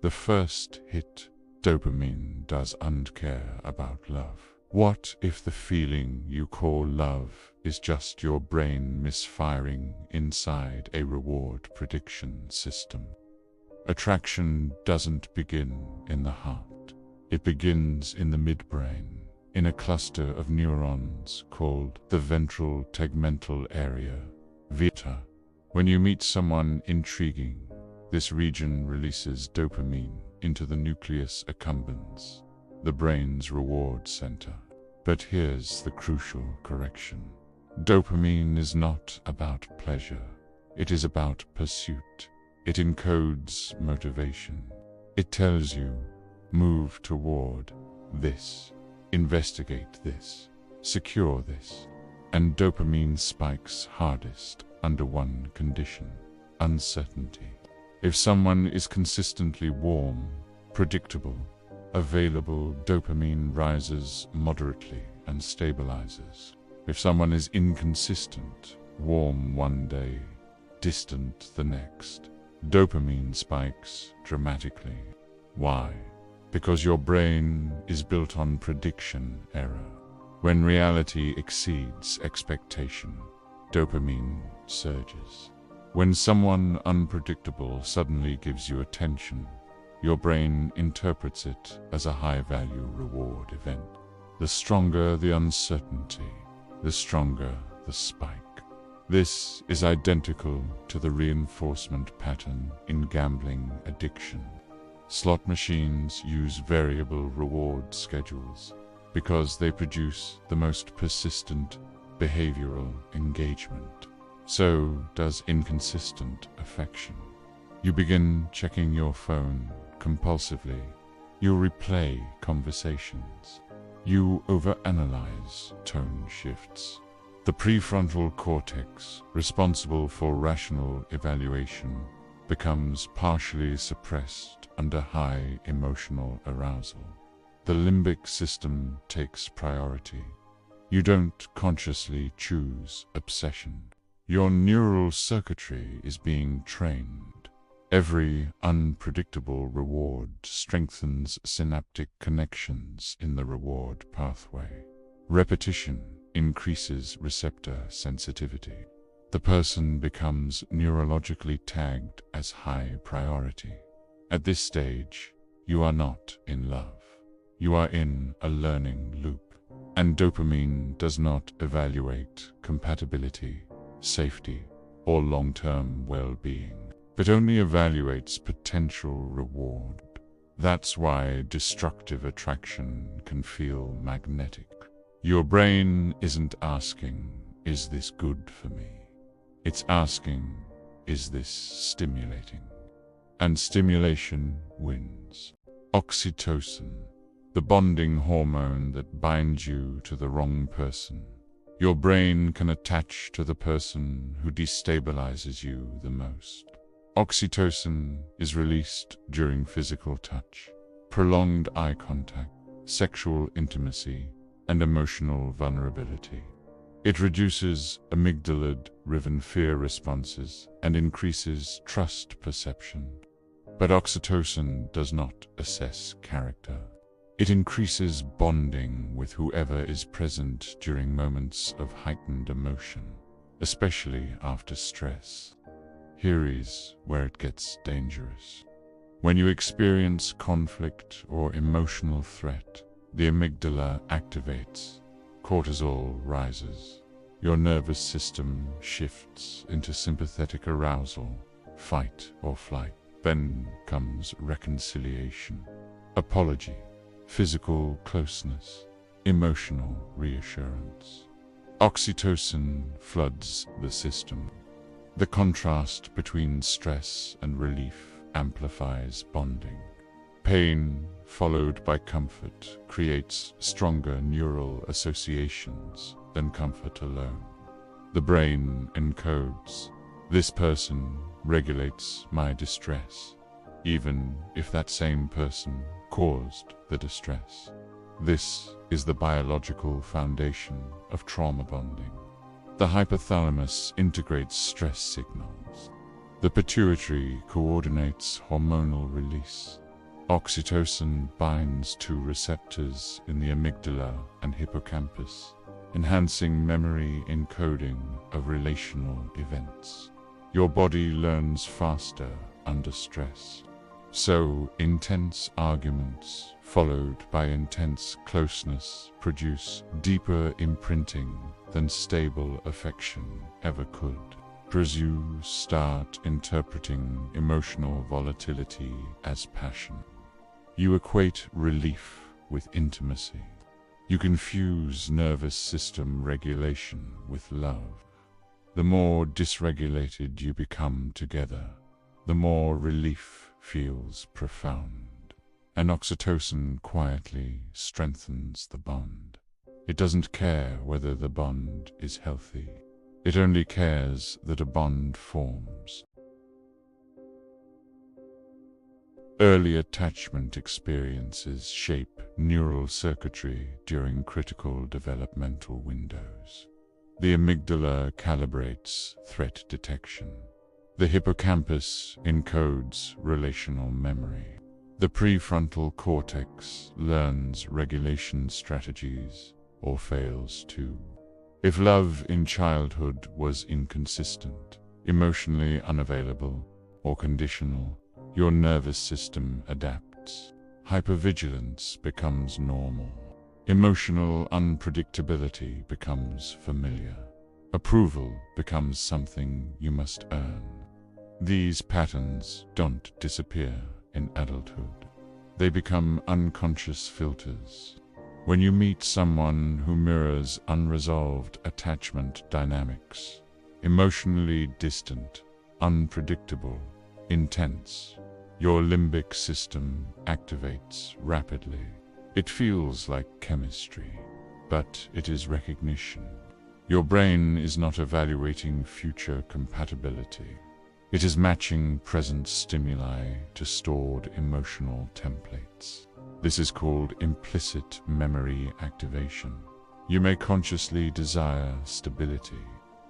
The first hit, dopamine, doesn't care about love. What if the feeling you call love is just your brain misfiring inside a reward prediction system? Attraction doesn't begin in the heart. It begins in the midbrain, in a cluster of neurons called the ventral tegmental area, VTA. When you meet someone intriguing, this region releases dopamine into the nucleus accumbens, the brain's reward center. But here's the crucial correction. Dopamine is not about pleasure. It is about pursuit. It encodes motivation. It tells you, move toward this, investigate this, secure this. And dopamine spikes hardest under one condition: uncertainty. If someone is consistently warm, predictable, available, dopamine rises moderately and stabilizes. If someone is inconsistent, warm one day, distant the next, dopamine spikes dramatically. Why? Because your brain is built on prediction error. When reality exceeds expectation, dopamine surges. When someone unpredictable suddenly gives you attention, your brain interprets it as a high-value reward event. The stronger the uncertainty, the stronger the spike. This is identical to the reinforcement pattern in gambling addiction. Slot machines use variable reward schedules because they produce the most persistent behavioral engagement. So does inconsistent affection. You begin checking your phone compulsively. You replay conversations. You overanalyze tone shifts. The prefrontal cortex, responsible for rational evaluation, becomes partially suppressed under high emotional arousal. The limbic system takes priority. You don't consciously choose obsession. Your neural circuitry is being trained. Every unpredictable reward strengthens synaptic connections in the reward pathway. Repetition increases receptor sensitivity. The person becomes neurologically tagged as high priority. At this stage, you are not in love. You are in a learning loop. And dopamine does not evaluate compatibility, safety, or long-term well-being, but only evaluates potential reward. That's why destructive attraction can feel magnetic. Your brain isn't asking, is this good for me? It's asking, is this stimulating? And stimulation wins. Oxytocin, the bonding hormone that binds you to the wrong person. Your brain can attach to the person who destabilizes you the most. Oxytocin is released during physical touch, prolonged eye contact, sexual intimacy, and emotional vulnerability. It reduces amygdala-driven fear responses and increases trust perception. But oxytocin does not assess character. It increases bonding with whoever is present during moments of heightened emotion, especially after stress. Here is where it gets dangerous. When you experience conflict or emotional threat, the amygdala activates, cortisol rises, your nervous system shifts into sympathetic arousal, fight or flight. Then comes reconciliation, apology, physical closeness, emotional reassurance. Oxytocin floods the system. The contrast between stress and relief amplifies bonding. Pain, followed by comfort, creates stronger neural associations than comfort alone. The brain encodes, this person regulates my distress, even if that same person caused the distress. This is the biological foundation of trauma bonding. The hypothalamus integrates stress signals. The pituitary coordinates hormonal release. Oxytocin binds to receptors in the amygdala and hippocampus, enhancing memory encoding of relational events. Your body learns faster under stress. So, intense arguments, followed by intense closeness, produce deeper imprinting than stable affection ever could. As you start interpreting emotional volatility as passion, you equate relief with intimacy. You confuse nervous system regulation with love. The more dysregulated you become together, the more relief feels profound. And oxytocin quietly strengthens the bond. It doesn't care whether the bond is healthy. It only cares that a bond forms. Early attachment experiences shape neural circuitry during critical developmental windows. The amygdala calibrates threat detection. The hippocampus encodes relational memory. The prefrontal cortex learns regulation strategies, or fails to. If love in childhood was inconsistent, emotionally unavailable, or conditional, your nervous system adapts. Hypervigilance becomes normal. Emotional unpredictability becomes familiar. Approval becomes something you must earn. These patterns don't disappear in adulthood. They become unconscious filters. When you meet someone who mirrors unresolved attachment dynamics, emotionally distant, unpredictable, intense, your limbic system activates rapidly. It feels like chemistry, but it is recognition. Your brain is not evaluating future compatibility. It is matching present stimuli to stored emotional templates. This is called implicit memory activation. You may consciously desire stability,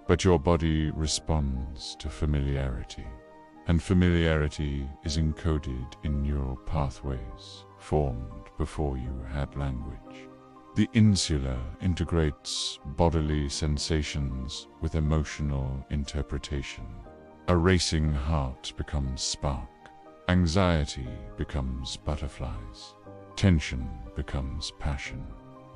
but your body responds to familiarity. And familiarity is encoded in neural pathways formed before you had language. The insula integrates bodily sensations with emotional interpretation. A racing heart becomes spark. Anxiety becomes butterflies. Tension becomes passion.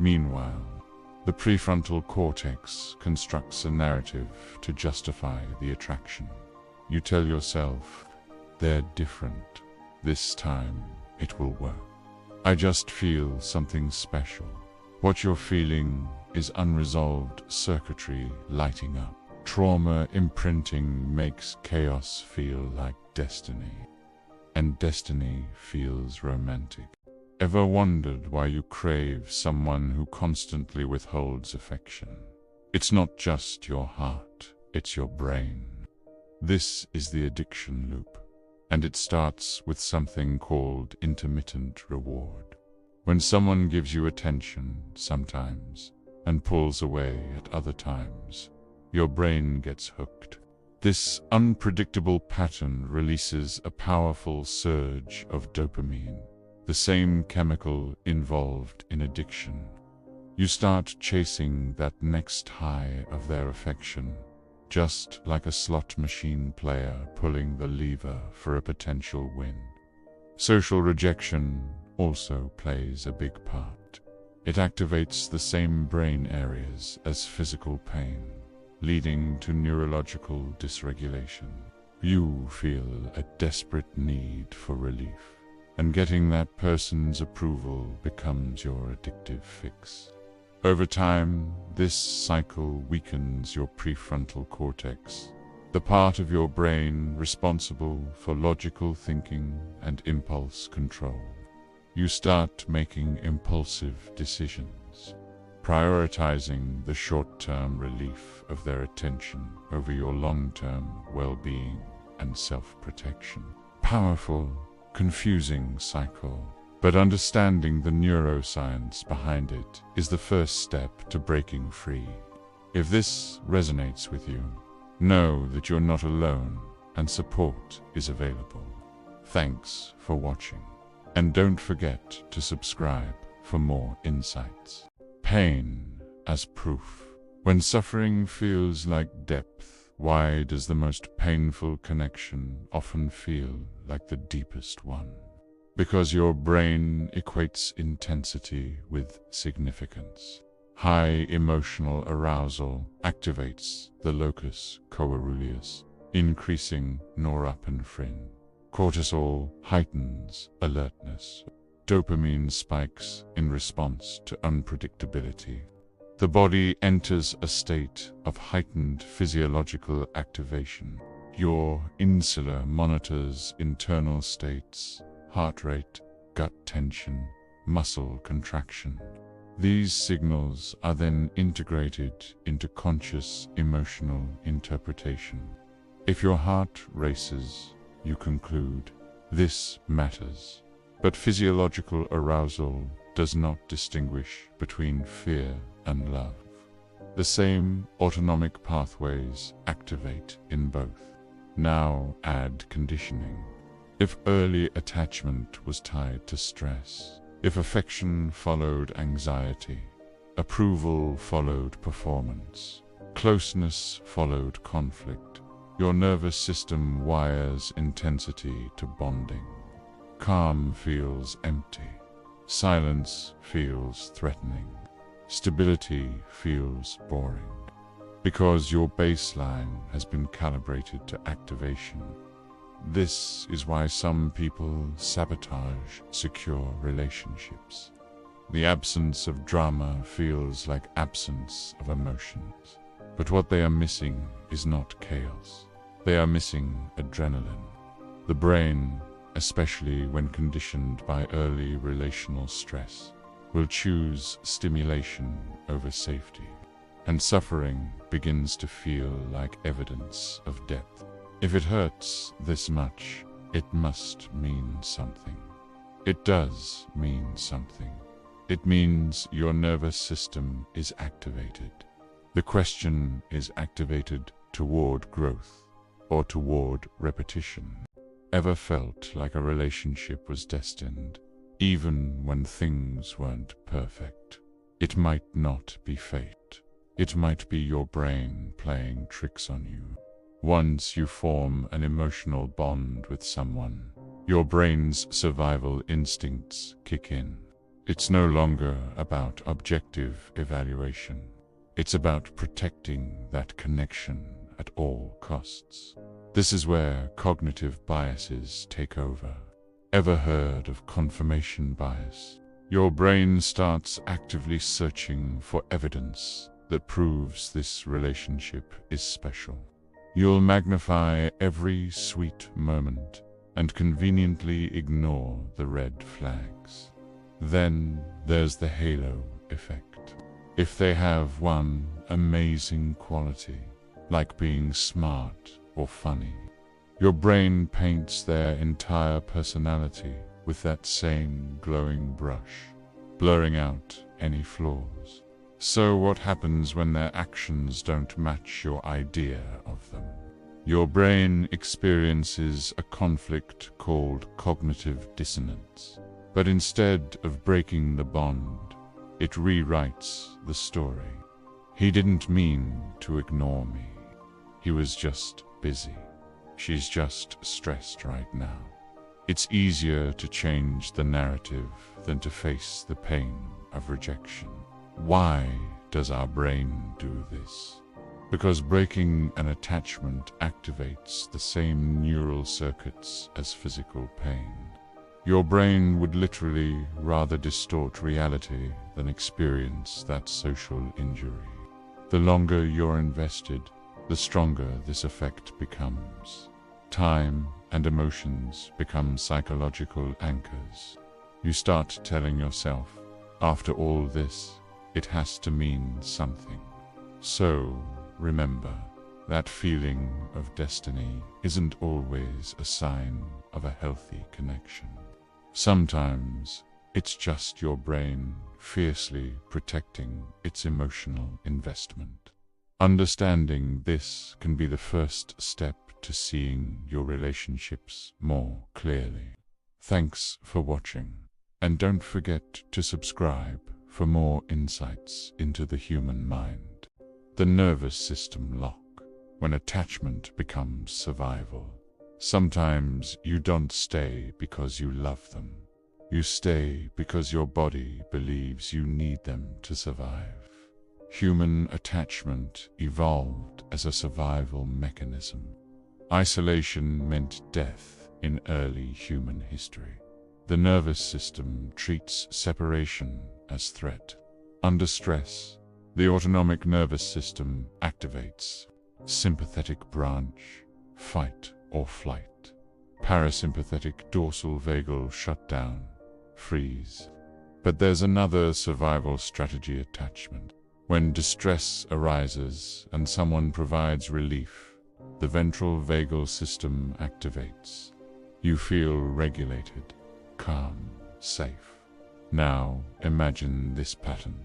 Meanwhile, the prefrontal cortex constructs a narrative to justify the attraction. You tell yourself, they're different. This time, it will work. I just feel something special. What you're feeling is unresolved circuitry lighting up. Trauma imprinting makes chaos feel like destiny. And destiny feels romantic. Ever wondered why you crave someone who constantly withholds affection? It's not just your heart, it's your brain. This is the addiction loop, and it starts with something called intermittent reward. When someone gives you attention sometimes and pulls away at other times, your brain gets hooked. This unpredictable pattern releases a powerful surge of dopamine, the same chemical involved in addiction. You start chasing that next high of their affection, just like a slot machine player pulling the lever for a potential win. Social rejection also plays a big part. It activates the same brain areas as physical pain, leading to neurological dysregulation. You feel a desperate need for relief, and getting that person's approval becomes your addictive fix. Over time, this cycle weakens your prefrontal cortex, the part of your brain responsible for logical thinking and impulse control. You start making impulsive decisions, prioritizing the short-term relief of their attention over your long-term well-being and self-protection. Powerful, confusing cycle. But understanding the neuroscience behind it is the first step to breaking free. If this resonates with you, know that you're not alone and support is available. Thanks for watching. And don't forget to subscribe for more insights. Pain as proof. When suffering feels like depth, why does the most painful connection often feel like the deepest one? Because your brain equates intensity with significance. High emotional arousal activates the locus coeruleus, increasing norepinephrine. Cortisol heightens alertness. Dopamine spikes in response to unpredictability. The body enters a state of heightened physiological activation. Your insula monitors internal states, heart rate, gut tension, muscle contraction. These signals are then integrated into conscious emotional interpretation. If your heart races, you conclude, this matters. But physiological arousal does not distinguish between fear and love. The same autonomic pathways activate in both. Now add conditioning. If early attachment was tied to stress, if affection followed anxiety, approval followed performance, closeness followed conflict, your nervous system wires intensity to bonding. Calm feels empty. Silence feels threatening. Stability feels boring. Because your baseline has been calibrated to activation. This is why some people sabotage secure relationships. The absence of drama feels like absence of emotions. But what they are missing is not chaos. They are missing adrenaline. The brain, especially when conditioned by early relational stress, will choose stimulation over safety. And suffering begins to feel like evidence of depth. If it hurts this much, it must mean something. It does mean something. It means your nervous system is activated. The question is activated toward growth or toward repetition. Ever felt like a relationship was destined, even when things weren't perfect? It might not be fate. It might be your brain playing tricks on you. Once you form an emotional bond with someone, your brain's survival instincts kick in. It's no longer about objective evaluation. It's about protecting that connection at all costs. This is where cognitive biases take over. Ever heard of confirmation bias? Your brain starts actively searching for evidence that proves this relationship is special. You'll magnify every sweet moment and conveniently ignore the red flags. Then there's the halo effect. If they have one amazing quality, like being smart or funny, your brain paints their entire personality with that same glowing brush, blurring out any flaws. So what happens when their actions don't match your idea of them? Your brain experiences a conflict called cognitive dissonance. But instead of breaking the bond, it rewrites the story. He didn't mean to ignore me. He was just busy. She's just stressed right now. It's easier to change the narrative than to face the pain of rejection. Why does our brain do this? Because breaking an attachment activates the same neural circuits as physical pain. Your brain would literally rather distort reality than experience that social injury. The longer you're invested, the stronger this effect becomes. Time and emotions become psychological anchors. You start telling yourself, after all this, it has to mean something. So, remember, that feeling of destiny isn't always a sign of a healthy connection. Sometimes, it's just your brain fiercely protecting its emotional investment. Understanding this can be the first step to seeing your relationships more clearly. Thanks for watching, and don't forget to subscribe for more insights into the human mind. The nervous system lock. When attachment becomes survival. Sometimes you don't stay because you love them. You stay because your body believes you need them to survive. Human attachment evolved as a survival mechanism. Isolation meant death in early human history. The nervous system treats separation as threat. Under stress, the autonomic nervous system activates. Sympathetic branch, fight or flight. Parasympathetic dorsal vagal shutdown, freeze. But there's another survival strategy: attachment. When distress arises and someone provides relief, the ventral vagal system activates. You feel regulated, calm, safe. Now imagine this pattern.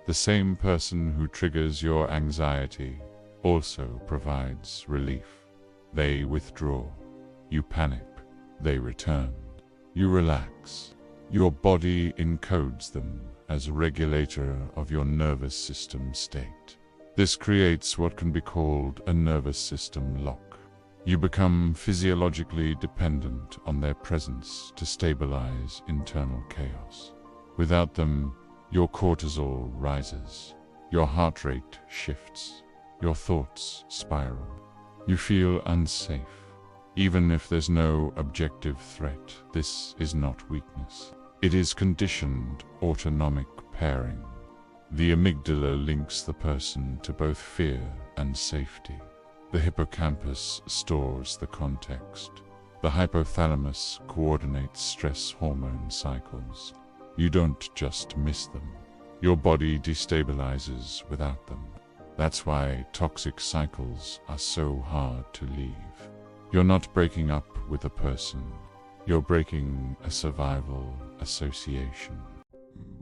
The same person who triggers your anxiety also provides relief. They withdraw. You panic. They return. You relax. Your body encodes them as a regulator of your nervous system state. This creates what can be called a nervous system lock. You become physiologically dependent on their presence to stabilize internal chaos. Without them, your cortisol rises. Your heart rate shifts. Your thoughts spiral. You feel unsafe. Even if there's no objective threat, this is not weakness. It is conditioned autonomic pairing. The amygdala links the person to both fear and safety. The hippocampus stores the context. The hypothalamus coordinates stress hormone cycles. You don't just miss them. Your body destabilizes without them. That's why toxic cycles are so hard to leave. You're not breaking up with a person. You're breaking a survival association.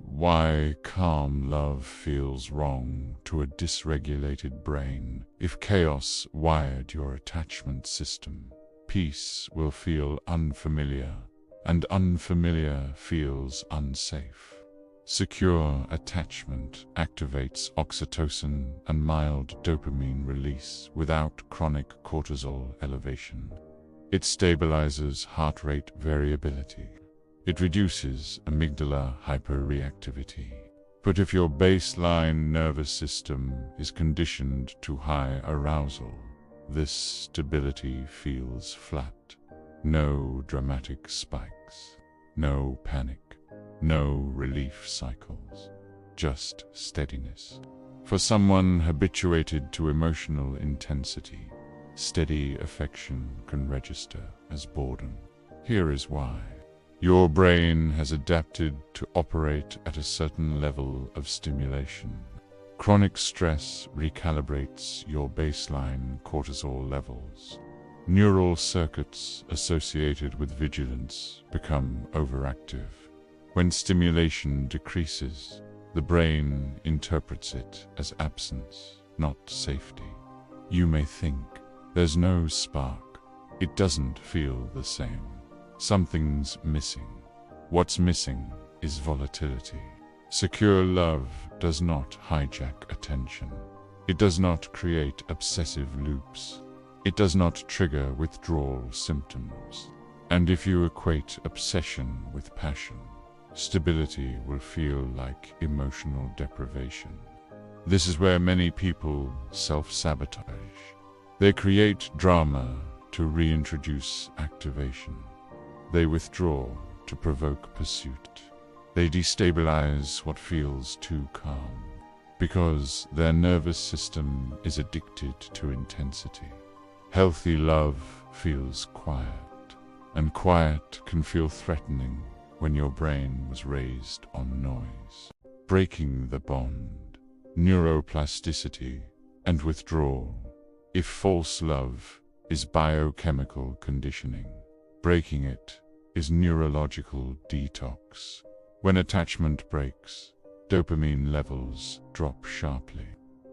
Why calm love feels wrong to a dysregulated brain. If chaos wired your attachment system, peace will feel unfamiliar, and unfamiliar feels unsafe. Secure attachment activates oxytocin and mild dopamine release without chronic cortisol elevation. It stabilizes heart rate variability. It reduces amygdala hyperreactivity. But if your baseline nervous system is conditioned to high arousal, this stability feels flat. No dramatic spikes, no panic. No relief cycles, just steadiness. For someone habituated to emotional intensity, steady affection can register as boredom. Here is why. Your brain has adapted to operate at a certain level of stimulation. Chronic stress recalibrates your baseline cortisol levels. Neural circuits associated with vigilance become overactive. When stimulation decreases, the brain interprets it as absence, not safety. You may think, there's no spark. It doesn't feel the same. Something's missing. What's missing is volatility. Secure love does not hijack attention. It does not create obsessive loops. It does not trigger withdrawal symptoms. And if you equate obsession with passion, stability will feel like emotional deprivation. This is where many people self-sabotage. They create drama to reintroduce activation. They withdraw to provoke pursuit. They destabilize what feels too calm, because their nervous system is addicted to intensity. Healthy love feels quiet, and quiet can feel threatening when your brain was raised on noise. Breaking the bond, neuroplasticity, and withdrawal. If false love is biochemical conditioning, breaking it is neurological detox. When attachment breaks, dopamine levels drop sharply.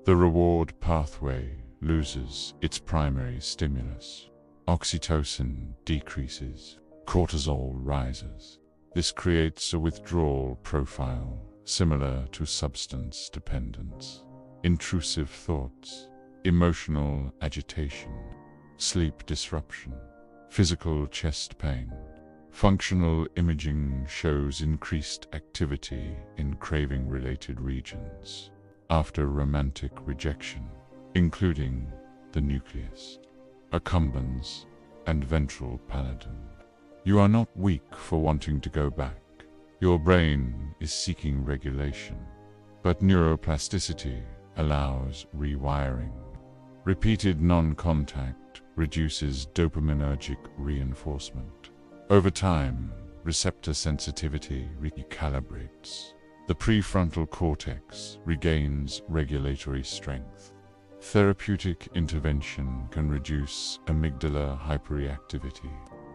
The reward pathway loses its primary stimulus. Oxytocin decreases. cortisol rises. This creates a withdrawal profile similar to substance dependence. Intrusive thoughts, emotional agitation, sleep disruption, physical chest pain. Functional imaging shows increased activity in craving-related regions after romantic rejection, including the nucleus, accumbens, and ventral pallidum. You are not weak for wanting to go back. Your brain is seeking regulation, but neuroplasticity allows rewiring. Repeated non-contact reduces dopaminergic reinforcement. Over time, receptor sensitivity recalibrates. The prefrontal cortex regains regulatory strength. Therapeutic intervention can reduce amygdala hyperreactivity.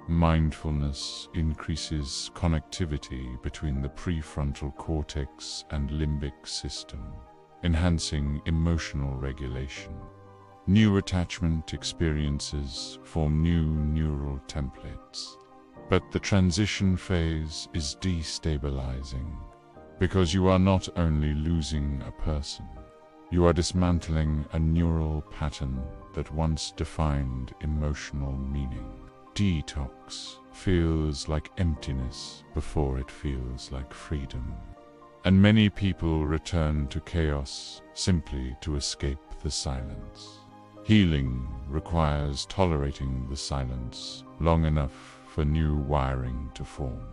Mindfulness increases connectivity between the prefrontal cortex and limbic system, enhancing emotional regulation. New attachment experiences form new neural templates. But the transition phase is destabilizing, because you are not only losing a person, you are dismantling a neural pattern that once defined emotional meaning. Detox feels like emptiness before it feels like freedom. And many people return to chaos simply to escape the silence. Healing requires tolerating the silence long enough for new wiring to form.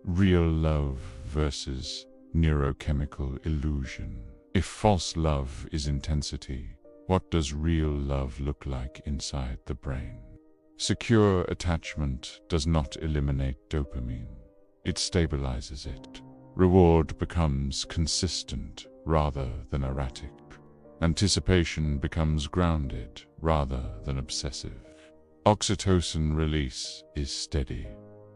Real love versus neurochemical illusion. If false love is intensity, what does real love look like inside the brain? Secure attachment does not eliminate dopamine. It stabilizes it. Reward becomes consistent rather than erratic. Anticipation becomes grounded rather than obsessive. Oxytocin release is steady,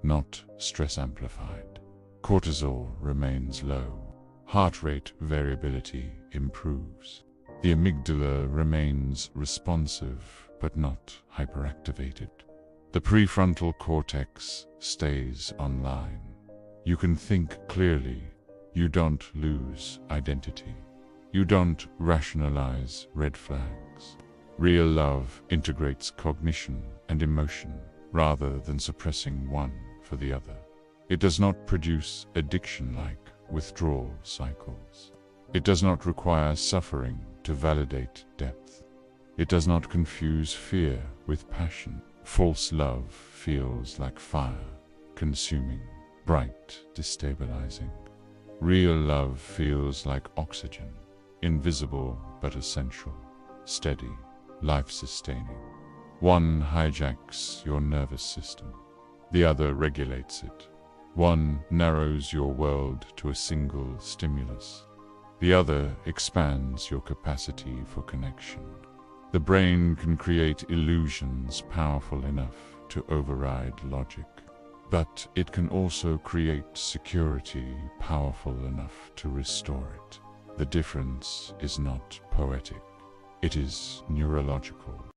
not stress-amplified. Cortisol remains low. Heart rate variability improves. The amygdala remains responsive but not hyperactivated. The prefrontal cortex stays online. You can think clearly. You don't lose identity. You don't rationalize red flags. Real love integrates cognition and emotion rather than suppressing one for the other. It does not produce addiction-like withdrawal cycles. It does not require suffering to validate depth. It does not confuse fear with passion. False love feels like fire, consuming, bright, destabilizing. Real love feels like oxygen, invisible but essential, steady, life-sustaining. One hijacks your nervous system. The other regulates it. One narrows your world to a single stimulus. The other expands your capacity for connection. The brain can create illusions powerful enough to override logic, but it can also create security powerful enough to restore it. The difference is not poetic, it is neurological.